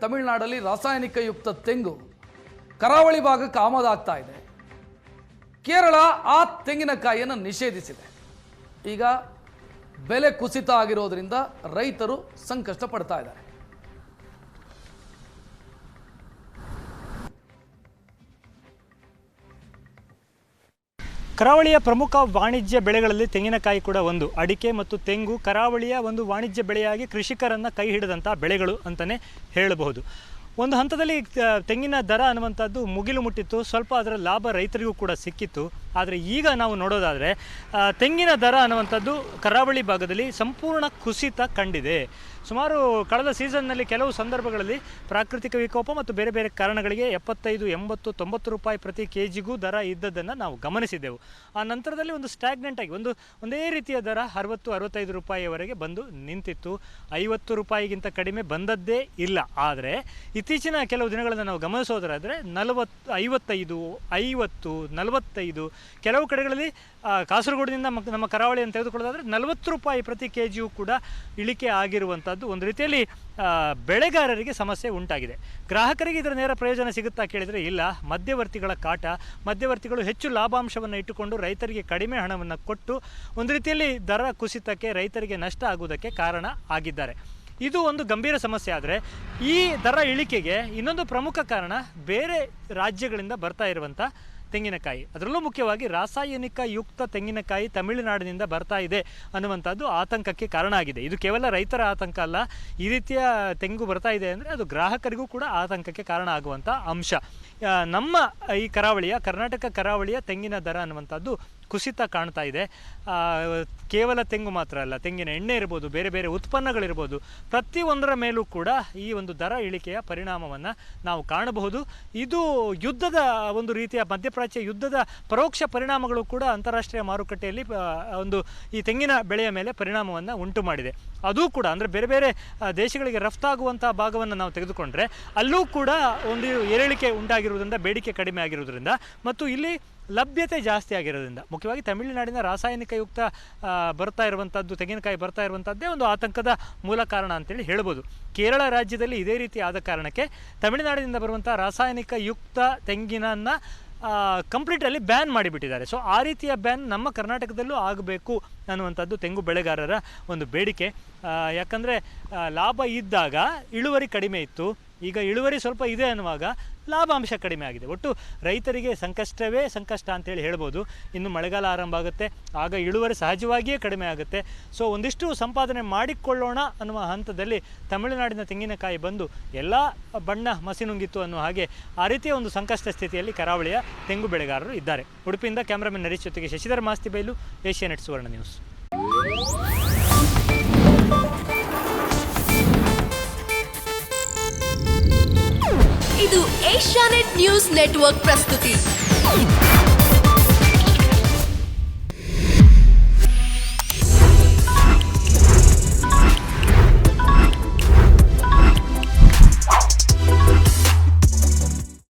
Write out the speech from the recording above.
ತಮಿಳುನಾಡಲ್ಲಿ ರಾಸಾಯನಿಕಯುಕ್ತ ತೆಂಗು ಕರಾವಳಿ ಭಾಗಕ್ಕೆ ಆಮದಾಗ್ತಾ ಇದೆ. ಕೇರಳ ಆ ತೆಂಗಿನಕಾಯಿಯನ್ನು ನಿಷೇಧಿಸಿದೆ. ಈಗ ಬೆಲೆ ಕುಸಿತ ಆಗಿರೋದ್ರಿಂದ ರೈತರು ಸಂಕಷ್ಟ ಪಡ್ತಾ ಇದ್ದಾರೆ. ಕರಾವಳಿಯ ಪ್ರಮುಖ ವಾಣಿಜ್ಯ ಬೆಳೆಗಳಲ್ಲಿ ತೆಂಗಿನಕಾಯಿ ಕೂಡ ಒಂದು. ಅಡಿಕೆ ಮತ್ತು ತೆಂಗು ಕರಾವಳಿಯ ಒಂದು ವಾಣಿಜ್ಯ ಬೆಳೆಯಾಗಿ ಕೃಷಿಕರನ್ನು ಕೈ ಹಿಡಿದಂಥ ಬೆಳೆಗಳು ಅಂತಲೇ ಹೇಳಬಹುದು. ಒಂದು ಹಂತದಲ್ಲಿ ತೆಂಗಿನ ದರ ಅನ್ನುವಂಥದ್ದು ಮುಗಿಲು ಮುಟ್ಟಿತ್ತು. ಸ್ವಲ್ಪ ಅದರ ಲಾಭ ರೈತರಿಗೂ ಕೂಡ ಸಿಕ್ಕಿತ್ತು. ಆದರೆ ಈಗ ನಾವು ನೋಡೋದಾದರೆ ತೆಂಗಿನ ದರ ಅನ್ನುವಂಥದ್ದು ಕರಾವಳಿ ಭಾಗದಲ್ಲಿ ಸಂಪೂರ್ಣ ಕುಸಿತ ಕಂಡಿದೆ. ಸುಮಾರು ಕಳೆದ ಸೀಸನ್ನಲ್ಲಿ ಕೆಲವು ಸಂದರ್ಭಗಳಲ್ಲಿ ಪ್ರಾಕೃತಿಕ ವಿಕೋಪ ಮತ್ತು ಬೇರೆ ಬೇರೆ ಕಾರಣಗಳಿಗೆ 75, 80, 90 ರೂಪಾಯಿ ಪ್ರತಿ ಕೆಜಿಗೂ ದರ ಇದ್ದದ್ದನ್ನು ನಾವು ಗಮನಿಸಿದ್ದೆವು. ಆ ನಂತರದಲ್ಲಿ ಒಂದು ಸ್ಟ್ಯಾಗ್ನೆಂಟ್ ಆಗಿ ಒಂದೇ ರೀತಿಯ ದರ 60, 65 ರೂಪಾಯಿಯವರೆಗೆ ಬಂದು ನಿಂತಿತ್ತು. 50 ರೂಪಾಯಿಗಿಂತ ಕಡಿಮೆ ಬಂದದ್ದೇ ಇಲ್ಲ. ಆದರೆ ಇತ್ತೀಚಿನ ಕೆಲವು ದಿನಗಳನ್ನು ನಾವು ಗಮನಿಸೋದಾದರೆ 40, 55, 50, 45, ಕೆಲವು ಕಡೆಗಳಲ್ಲಿ ಕಾಸರಗೋಡಿನಿಂದ ನಮ್ಮ ಕರಾವಳಿಯನ್ನು ತೆಗೆದುಕೊಳ್ಳೋದಾದರೆ 40 ರೂಪಾಯಿ ಪ್ರತಿ ಕೆಜಿಯೂ ಕೂಡ ಇಳಿಕೆ ಆಗಿರುವಂಥದ್ದು ಒಂದು ರೀತಿಯಲ್ಲಿ ಬೆಳೆಗಾರರಿಗೆ ಸಮಸ್ಯೆ ಉಂಟಾಗಿದೆ. ಗ್ರಾಹಕರಿಗೆ ಇದರ ನೇರ ಪ್ರಯೋಜನ ಸಿಗುತ್ತಾ ಕೇಳಿದರೆ ಇಲ್ಲ. ಮಧ್ಯವರ್ತಿಗಳ ಕಾಟ, ಮಧ್ಯವರ್ತಿಗಳು ಹೆಚ್ಚು ಲಾಭಾಂಶವನ್ನು ಇಟ್ಟುಕೊಂಡು ರೈತರಿಗೆ ಕಡಿಮೆ ಹಣವನ್ನು ಕೊಟ್ಟು ಒಂದು ರೀತಿಯಲ್ಲಿ ದರ ಕುಸಿತಕ್ಕೆ ರೈತರಿಗೆ ನಷ್ಟ ಆಗುವುದಕ್ಕೆ ಕಾರಣ ಆಗಿದ್ದಾರೆ. ಇದು ಒಂದು ಗಂಭೀರ ಸಮಸ್ಯೆ. ಆದರೆ ಈ ದರ ಇಳಿಕೆಗೆ ಇನ್ನೊಂದು ಪ್ರಮುಖ ಕಾರಣ ಬೇರೆ ರಾಜ್ಯಗಳಿಂದ ಬರ್ತಾ ಇರುವಂಥ ತೆಂಗಿನಕಾಯಿ, ಅದರಲ್ಲೂ ಮುಖ್ಯವಾಗಿ ರಾಸಾಯನಿಕ ಯುಕ್ತ ತೆಂಗಿನಕಾಯಿ ತಮಿಳುನಾಡಿನಿಂದ ಬರ್ತಾ ಇದೆ ಅನ್ನುವಂಥದ್ದು ಆತಂಕಕ್ಕೆ ಕಾರಣ ಆಗಿದೆ. ಇದು ಕೇವಲ ರೈತರ ಆತಂಕ ಅಲ್ಲ. ಈ ರೀತಿಯ ತೆಂಗು ಬರ್ತಾ ಇದೆ ಅಂದರೆ ಅದು ಗ್ರಾಹಕರಿಗೂ ಕೂಡ ಆತಂಕಕ್ಕೆ ಕಾರಣ ಆಗುವಂಥ ಅಂಶ. ನಮ್ಮ ಈ ಕರ್ನಾಟಕ ಕರಾವಳಿಯ ತೆಂಗಿನ ದರ ಅನ್ನುವಂಥದ್ದು ಕುಸಿತ ಕಾಣ್ತಾ ಇದೆ. ಕೇವಲ ತೆಂಗು ಮಾತ್ರ ಅಲ್ಲ, ತೆಂಗಿನ ಎಣ್ಣೆ ಇರ್ಬೋದು, ಬೇರೆ ಬೇರೆ ಉತ್ಪನ್ನಗಳಿರ್ಬೋದು, ಪ್ರತಿಯೊಂದರ ಮೇಲೂ ಕೂಡ ಈ ಒಂದು ದರ ಇಳಿಕೆಯ ಪರಿಣಾಮವನ್ನು ನಾವು ಕಾಣಬಹುದು. ಇದು ಯುದ್ಧದ ಒಂದು ರೀತಿಯ ಮಧ್ಯಪ್ರಾಚ್ಯ ಯುದ್ಧದ ಪರೋಕ್ಷ ಪರಿಣಾಮಗಳು ಕೂಡ ಅಂತಾರಾಷ್ಟ್ರೀಯ ಮಾರುಕಟ್ಟೆಯಲ್ಲಿ ಒಂದು ಈ ತೆಂಗಿನ ಬೆಳೆಯ ಮೇಲೆ ಪರಿಣಾಮವನ್ನು ಉಂಟು ಮಾಡಿದೆ. ಅದೂ ಕೂಡ ಅಂದರೆ ಬೇರೆ ಬೇರೆ ದೇಶಗಳಿಗೆ ರಫ್ತಾಗುವಂಥ ಭಾಗವನ್ನು ನಾವು ತೆಗೆದುಕೊಂಡ್ರೆ ಅಲ್ಲೂ ಕೂಡ ಒಂದು ಏರಿಳಿಕೆ ಉಂಟಾಗಿರುವುದರಿಂದ, ಬೇಡಿಕೆ ಕಡಿಮೆ ಆಗಿರುವುದರಿಂದ ಮತ್ತು ಇಲ್ಲಿ ಲಭ್ಯತೆ ಜಾಸ್ತಿ ಆಗಿರೋದ್ರಿಂದ, ಮುಖ್ಯವಾಗಿ ತಮಿಳುನಾಡಿನ ರಾಸಾಯನಿಕಯುಕ್ತ ಬರ್ತಾ ಇರುವಂಥದ್ದು ತೆಂಗಿನಕಾಯಿ ಬರ್ತಾ ಇರುವಂಥದ್ದೇ ಒಂದು ಆತಂಕದ ಮೂಲ ಕಾರಣ ಅಂತೇಳಿ ಹೇಳ್ಬೋದು. ಕೇರಳ ರಾಜ್ಯದಲ್ಲಿ ಇದೇ ರೀತಿ ಆದ ಕಾರಣಕ್ಕೆ ತಮಿಳುನಾಡಿನಿಂದ ಬರುವಂಥ ರಾಸಾಯನಿಕ ಯುಕ್ತ ತೆಂಗಿನನ್ನು ಕಂಪ್ಲೀಟಲ್ಲಿ ಬ್ಯಾನ್ ಮಾಡಿಬಿಟ್ಟಿದ್ದಾರೆ. ಸೊ ಆ ರೀತಿಯ ಬ್ಯಾನ್ ನಮ್ಮ ಕರ್ನಾಟಕದಲ್ಲೂ ಆಗಬೇಕು ಅನ್ನುವಂಥದ್ದು ತೆಂಗು ಬೆಳೆಗಾರರ ಒಂದು ಬೇಡಿಕೆ. ಯಾಕಂದರೆ ಲಾಭ ಇದ್ದಾಗ ಇಳುವರಿ ಕಡಿಮೆ ಇತ್ತು, ಈಗ ಇಳುವರಿ ಸ್ವಲ್ಪ ಇದೆ ಅನ್ನುವಾಗ ಲಾಭಾಂಶ ಕಡಿಮೆ ಆಗಿದೆ. ಒಟ್ಟು ರೈತರಿಗೆ ಸಂಕಷ್ಟವೇ ಸಂಕಷ್ಟ ಅಂತೇಳಿ ಹೇಳ್ಬೋದು. ಇನ್ನು ಮಳೆಗಾಲ ಆರಂಭ ಆಗುತ್ತೆ, ಆಗ ಇಳುವರಿ ಸಹಜವಾಗಿಯೇ ಕಡಿಮೆ ಆಗುತ್ತೆ. ಸೊ ಒಂದಿಷ್ಟು ಸಂಪಾದನೆ ಮಾಡಿಕೊಳ್ಳೋಣ ಅನ್ನುವ ಹಂತದಲ್ಲಿ ತಮಿಳುನಾಡಿನ ತೆಂಗಿನಕಾಯಿ ಬಂದು ಎಲ್ಲ ಬಣ್ಣ ಮಸಿನುಂಗಿತ್ತು ಅನ್ನೋ ಹಾಗೆ ಆ ರೀತಿಯ ಒಂದು ಸಂಕಷ್ಟ ಸ್ಥಿತಿಯಲ್ಲಿ ಕರಾವಳಿಯ ತೆಂಗು ಬೆಳೆಗಾರರು ಇದ್ದಾರೆ. ಉಡುಪಿಯಿಂದ ಕ್ಯಾಮ್ರಾಮನ್ ನರೀಶ್ ಜೊತೆಗೆ ಶಶಿಧರ್ ಮಾಸ್ತಿಬೈಲು, ಏಷ್ಯಾನೆಟ್ ಸುವರ್ಣ ನ್ಯೂಸ್. ಇದು ಏಷ್ಯಾನೆಟ್ ನ್ಯೂಸ್ ನೆಟ್ವರ್ಕ್ ಪ್ರಸ್ತುತಿ.